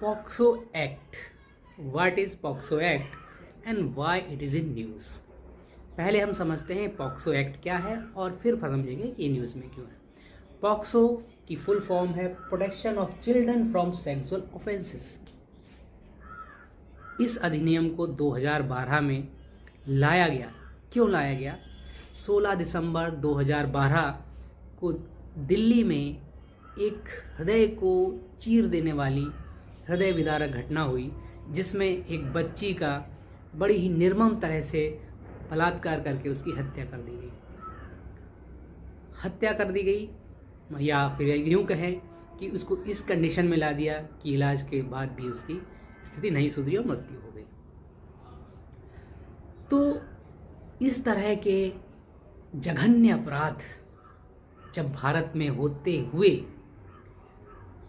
POCSO act, what is POCSO act and why it is in news. पहले हम समझते हैं पॉक्सो एक्ट क्या है और फिर समझेंगे कि ये न्यूज़ में क्यों है। पॉक्सो की फुल फॉर्म है protection of children from sexual offences. इस अधिनियम को 2012 में लाया गया। क्यों लाया गया? 16 दिसंबर 2012 को दिल्ली में एक हृदय को चीर देने वाली हृदय विदारक घटना हुई, जिसमें एक बच्ची का बड़ी ही निर्मम तरह से बलात्कार करके उसकी हत्या कर दी गई या फिर यूँ कहें कि उसको इस कंडीशन में ला दिया कि इलाज के बाद भी उसकी स्थिति नहीं सुधरी और मृत्यु हो गई। तो इस तरह के जघन्य अपराध जब भारत में होते हुए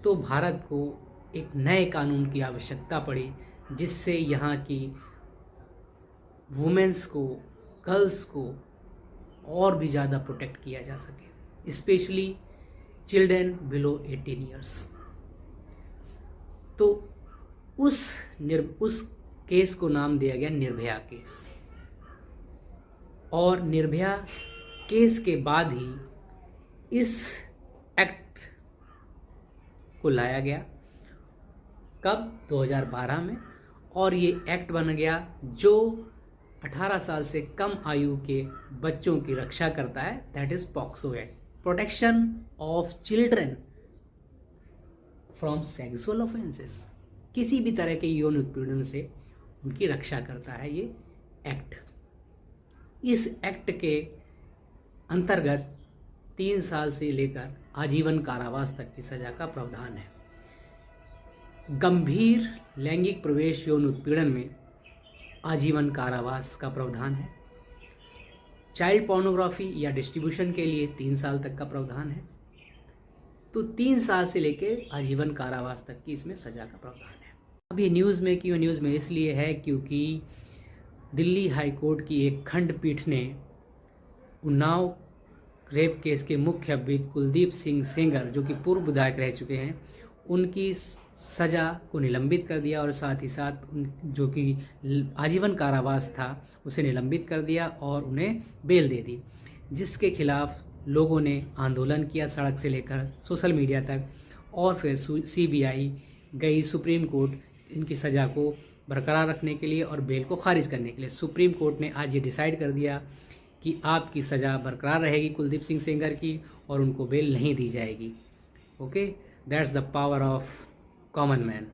तो भारत को एक नए कानून की आवश्यकता पड़ी, जिससे यहाँ की वुमेन्स को, गर्ल्स को और भी ज़्यादा प्रोटेक्ट किया जा सके, स्पेशली चिल्ड्रन बिलो 18 ईयर्स। तो उस केस को नाम दिया गया निर्भया केस, और निर्भया केस के बाद ही इस एक्ट को लाया गया। कब? 2012 में। और ये एक्ट बन गया जो 18 साल से कम आयु के बच्चों की रक्षा करता है, that is POCSO act, protection of children from sexual offences. किसी भी तरह के यौन उत्पीड़न से उनकी रक्षा करता है ये एक्ट। इस एक्ट के अंतर्गत 3 साल से लेकर आजीवन कारावास तक की सजा का प्रावधान है। गंभीर लैंगिक प्रवेश यौन उत्पीड़न में आजीवन कारावास का प्रावधान है। चाइल्ड पोर्नोग्राफी या डिस्ट्रीब्यूशन के लिए 3 साल तक का प्रावधान है। तो 3 साल से लेकर आजीवन कारावास तक की इसमें सजा का प्रावधान है। अब ये न्यूज़ में क्यों? न्यूज़ में इसलिए है क्योंकि दिल्ली हाई कोर्ट की एक खंडपीठ ने उन्नाव रेप केस के मुख्य अभियुक्त कुलदीप सिंह सेंगर, जो कि पूर्व विधायक रह चुके हैं, उनकी सज़ा को निलंबित कर दिया और साथ ही साथ जो कि आजीवन कारावास था उसे निलंबित कर दिया और उन्हें बेल दे दी, जिसके खिलाफ लोगों ने आंदोलन किया सड़क से लेकर सोशल मीडिया तक, और फिर CBI गई सुप्रीम कोर्ट इनकी सज़ा को बरकरार रखने के लिए और बेल को खारिज करने के लिए। सुप्रीम कोर्ट ने आज ये डिसाइड कर दिया कि आपकी सज़ा बरकरार रहेगी कुलदीप सिंह सेंगर की, और उनको बेल नहीं दी जाएगी। Okay, that's the power of common man.